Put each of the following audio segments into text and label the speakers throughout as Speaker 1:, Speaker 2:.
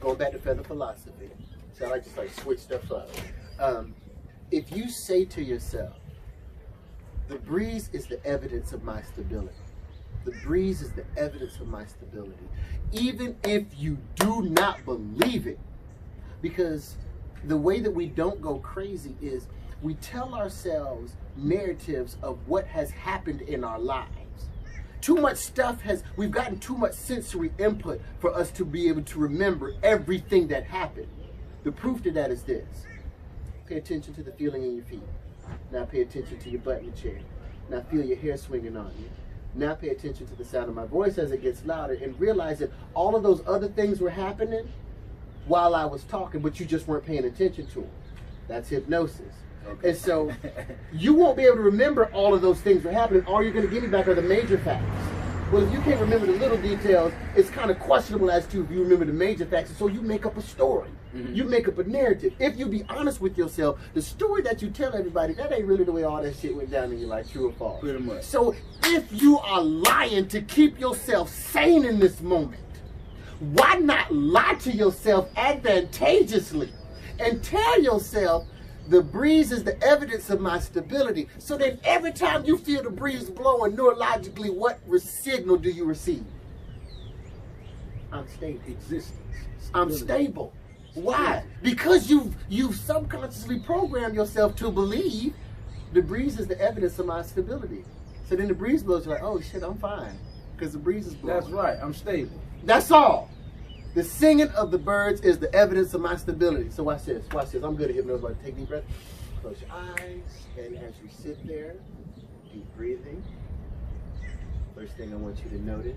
Speaker 1: going back to feather philosophy, so I like to just like switch stuff up. If you say to yourself, the breeze is the evidence of my stability. The breeze is the evidence of my stability. Even if you do not believe it, because the way that we don't go crazy is we tell ourselves narratives of what has happened in our lives. Too much stuff we've gotten too much sensory input for us to be able to remember everything that happened. The proof to that is this. Pay attention to the feeling in your feet. Now pay attention to your butt in the chair. Now feel your hair swinging on you. Now pay attention to the sound of my voice as it gets louder, and realize that all of those other things were happening while I was talking, but you just weren't paying attention to them. That's hypnosis. Okay. And so you won't be able to remember all of those things were happening. All you're going to give me back are the major facts. Well, if you can't remember the little details, it's kind of questionable as to if you remember the major facts. And so you make up a story. Mm-hmm. You make up a narrative. If you be honest with yourself, the story that you tell everybody, that ain't really the way all that shit went down in your life, true or false.
Speaker 2: Pretty much.
Speaker 1: So if you are lying to keep yourself sane in this moment, why not lie to yourself advantageously and tell yourself, the breeze is the evidence of my stability. So then every time you feel the breeze blowing, neurologically, what signal do you receive? I'm stable.
Speaker 2: Existence.
Speaker 1: I'm stable. Why? Because you've subconsciously programmed yourself to believe the breeze is the evidence of my stability. So then the breeze blows, you're like, oh shit, I'm fine. Because the breeze is blowing.
Speaker 2: That's right, I'm stable.
Speaker 1: That's all. The singing of the birds is the evidence of my stability. So watch this, watch this. I'm good at hypnosis. Like, take deep breath. Close your eyes, and as you sit there, deep breathing. First thing I want you to notice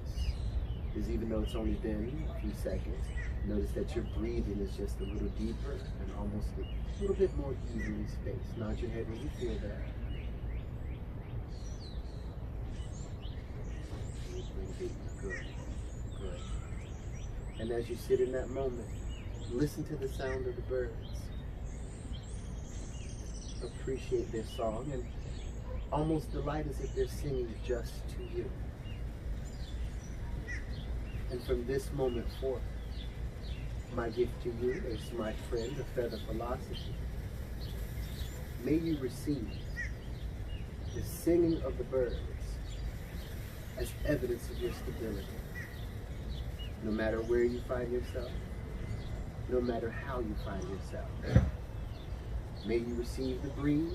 Speaker 1: is, even though it's only been a few seconds, notice that your breathing is just a little deeper and almost a little bit more evenly spaced. Nod your head when you feel that. Good. Good. And as you sit in that moment, listen to the sound of the birds. Appreciate their song and almost delight as if they're singing just to you. And from this moment forth, my gift to you is, my friend, the feather philosophy. May you receive the singing of the birds as evidence of your stability. No matter where you find yourself, no matter how you find yourself. May you receive the breeze,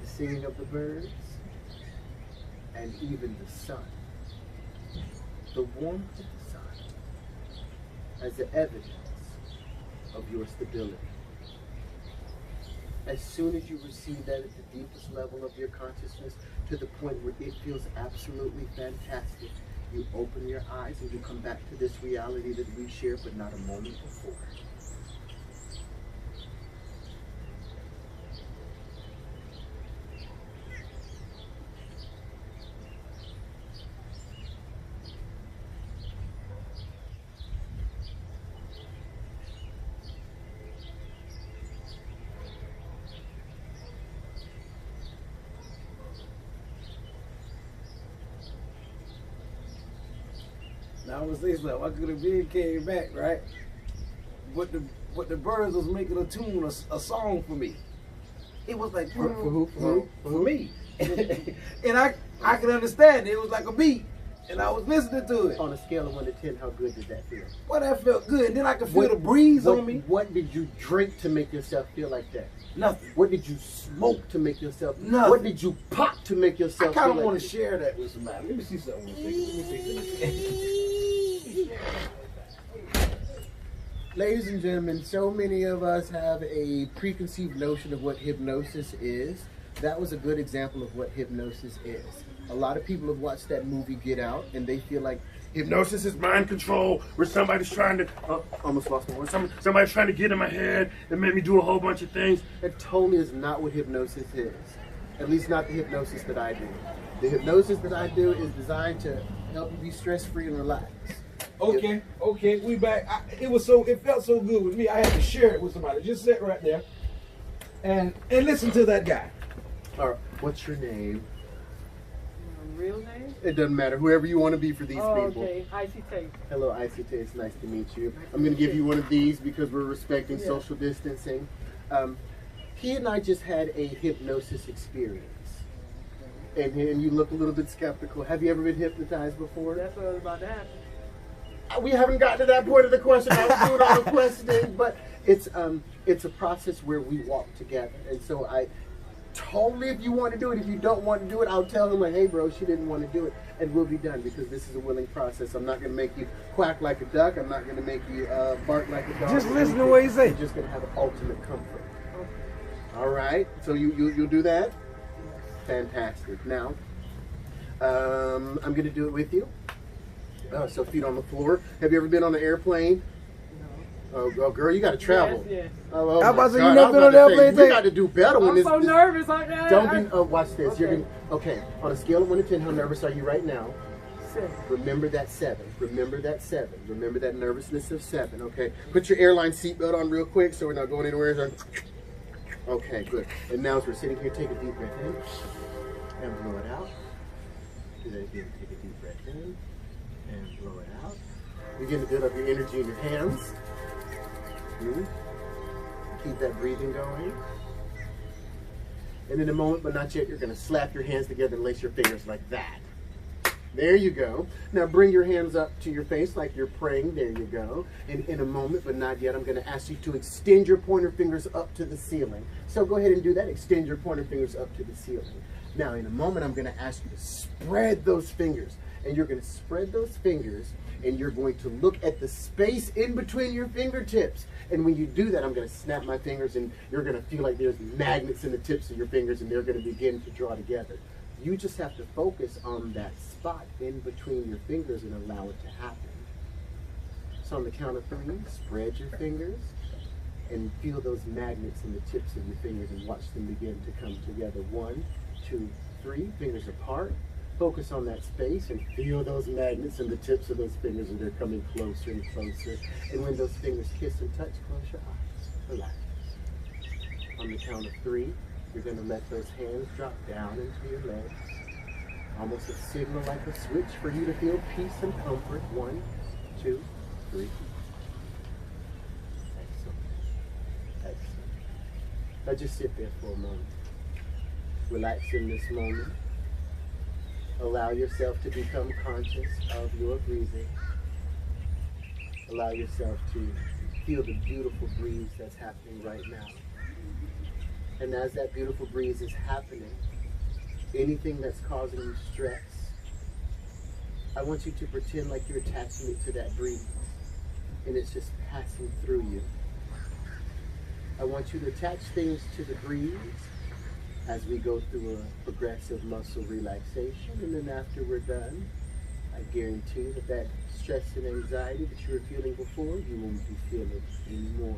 Speaker 1: the singing of the birds, and even the sun, the warmth of the sun, as the evidence of your stability. As soon as you receive that at the deepest level of your consciousness, to the point where it feels absolutely fantastic, you open your eyes and you come back to this reality that we shared, but not a moment before.
Speaker 2: Now I was saying something. I could have been came back, right? But the birds was making a tune, a song for me. It was like
Speaker 1: For who?
Speaker 2: For me. And I could understand it. It was like a beat. And I was listening to it.
Speaker 1: On a scale of 1 to 10, how good did that feel?
Speaker 2: Well, that felt good. And then I could feel the breeze on me.
Speaker 1: What did you drink to make yourself feel like that?
Speaker 2: Nothing.
Speaker 1: What did you smoke to make yourself?
Speaker 2: Nothing.
Speaker 1: What did you pop to make yourself?
Speaker 2: I kind of
Speaker 1: feel
Speaker 2: want
Speaker 1: like
Speaker 2: to share that with somebody. Let me see something. Let me see.
Speaker 1: Ladies and gentlemen, so many of us have a preconceived notion of what hypnosis is. That was a good example of what hypnosis is. A lot of people have watched that movie Get Out, and they feel like hypnosis is mind control, where somebody's trying to, almost lost my word, somebody's trying to get in my head and make me do a whole bunch of things. That totally is not what hypnosis is. At least not the hypnosis that I do. The hypnosis that I do is designed to help you be stress-free and relax.
Speaker 2: Okay, okay, we back. It felt so good with me. I had to share it with somebody. Just sit right there and listen to that guy.
Speaker 1: All right, what's your name?
Speaker 3: real name?
Speaker 1: It doesn't matter. Whoever you want to be for these people.
Speaker 3: Okay. Icy Taste.
Speaker 1: Hello, Icy Taste. Nice to meet you. I'm going to give you one of these because we're respecting social distancing. He and I just had a hypnosis experience. And you look a little bit skeptical. Have you ever been hypnotized before?
Speaker 3: That's what was about to happen.
Speaker 1: We haven't gotten to that point of the question. I was doing all the questioning, but it's a process where we walk together. And so I totally, if you want to do it, if you don't want to do it, I'll tell him like, hey bro, she didn't want to do it, and we'll be done because this is a willing process. I'm not going to make you quack like a duck. I'm not going to make you bark like a dog.
Speaker 2: Just listen to what he say.
Speaker 1: You're just going to have ultimate comfort. All right. So you'll do that. Fantastic. Now, I'm going to do it with you. So feet on the floor. Have you ever been on an airplane? No. Oh girl, you got to travel.
Speaker 3: Yes.
Speaker 1: Oh,
Speaker 2: How about
Speaker 1: my
Speaker 2: you
Speaker 1: God.
Speaker 2: never been on an airplane?
Speaker 1: We got to do better when
Speaker 3: I'm
Speaker 1: this.
Speaker 3: so nervous. Like,
Speaker 1: Don't be. Watch this.
Speaker 3: Okay.
Speaker 1: You're gonna. Okay. On a scale of 1 to 10, how nervous are you right now?
Speaker 3: 7.
Speaker 1: Remember that 7. Remember that 7. Remember that nervousness of 7. Okay. Put your airline seatbelt on real quick so we're not going anywhere. Okay. Good. And now as we're sitting here, take a deep breath in and blow it out. Do that again. Take a deep breath in and blow it out. Begin to build up your energy in your hands. Keep that breathing going. And in a moment, but not yet, you're going to slap your hands together and lace your fingers like that. There you go. Now bring your hands up to your face like you're praying. There you go. And in a moment, but not yet, I'm going to ask you to extend your pointer fingers up to the ceiling. So go ahead and do that. Extend your pointer fingers up to the ceiling. Now in a moment, I'm going to ask you to spread those fingers. And you're going to spread those fingers and you're going to look at the space in between your fingertips. And when you do that, I'm going to snap my fingers and you're going to feel like there's magnets in the tips of your fingers and they're going to begin to draw together. You just have to focus on that spot in between your fingers and allow it to happen. So on the count of 3, spread your fingers and feel those magnets in the tips of your fingers and watch them begin to come together. 1, 2, 3, fingers apart. Focus on that space and feel those magnets in the tips of those fingers and they're coming closer and closer. And when those fingers kiss and touch, close your eyes. Relax. On the count of 3, you're going to let those hands drop down into your legs. Almost a signal like a switch for you to feel peace and comfort. 1, 2, 3. Excellent. Excellent. Now just sit there for a moment. Relax in this moment. Allow yourself to become conscious of your breathing. Allow yourself to feel the beautiful breeze that's happening right now. And as that beautiful breeze is happening, anything that's causing you stress, I want you to pretend like you're attaching it to that breeze and it's just passing through you. I want you to attach things to the breeze as we go through a progressive muscle relaxation, and then after we're done, I guarantee that stress and anxiety that you were feeling before, you won't be feeling anymore.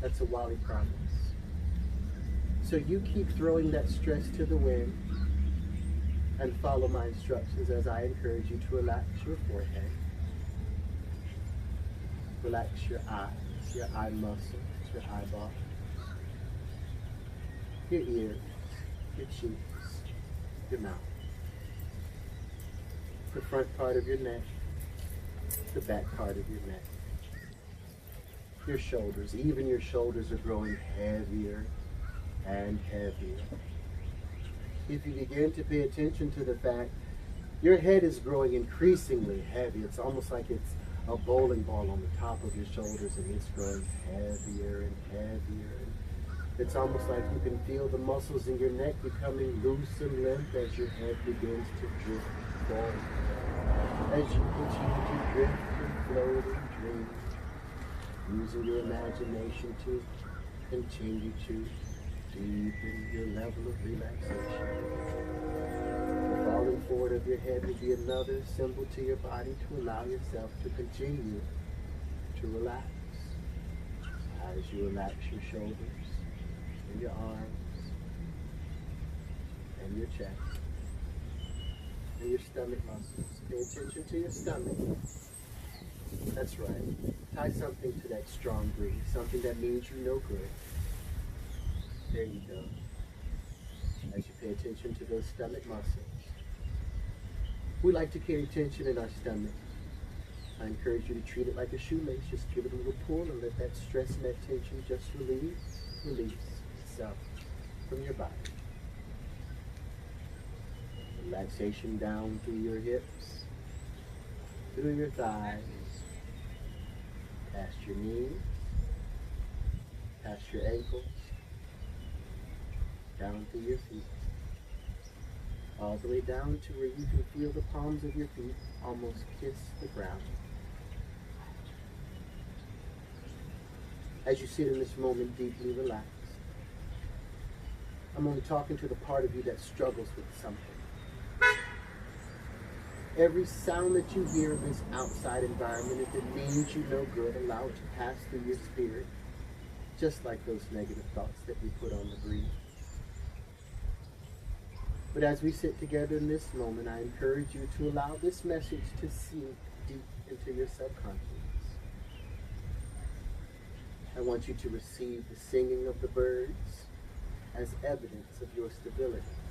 Speaker 1: That's a Wally promise. So you keep throwing that stress to the wind and follow my instructions as I encourage you to relax your forehead, relax your eyes, your eye muscles, your eyeballs, your ears, your cheeks, your mouth, the front part of your neck, the back part of your neck, your shoulders. Even your shoulders are growing heavier and heavier. If you begin to pay attention to the fact your head is growing increasingly heavy, it's almost like it's a bowling ball on the top of your shoulders and it's growing heavier and heavier. It's almost like you can feel the muscles in your neck becoming loose and limp as your head begins to drift forward. As you continue to drift and float and dream, using your imagination to continue to deepen your level of relaxation. The falling forward of your head will be another symbol to your body to allow yourself to continue to relax. As you relax your shoulders, and your arms, and your chest, and your stomach muscles. Pay attention to your stomach. That's right. Tie something to that strong breeze, something that means you no good. There you go. As you pay attention to those stomach muscles, We like to carry tension in our stomach. I encourage you to treat it like a shoelace. Just give it a little pull and let that stress and that tension just release itself from your body. Relaxation down through your hips, through your thighs, past your knees, past your ankles, down through your feet, all the way down to where you can feel the palms of your feet almost kiss the ground. As you sit in this moment deeply relaxed, I'm only talking to the part of you that struggles with something. Every sound that you hear in this outside environment, if it means you no good, allow it to pass through your spirit, just like those negative thoughts that we put on the breeze. But as we sit together in this moment, I encourage you to allow this message to sink deep into your subconscious. I want you to receive the singing of the birds as evidence of your stability.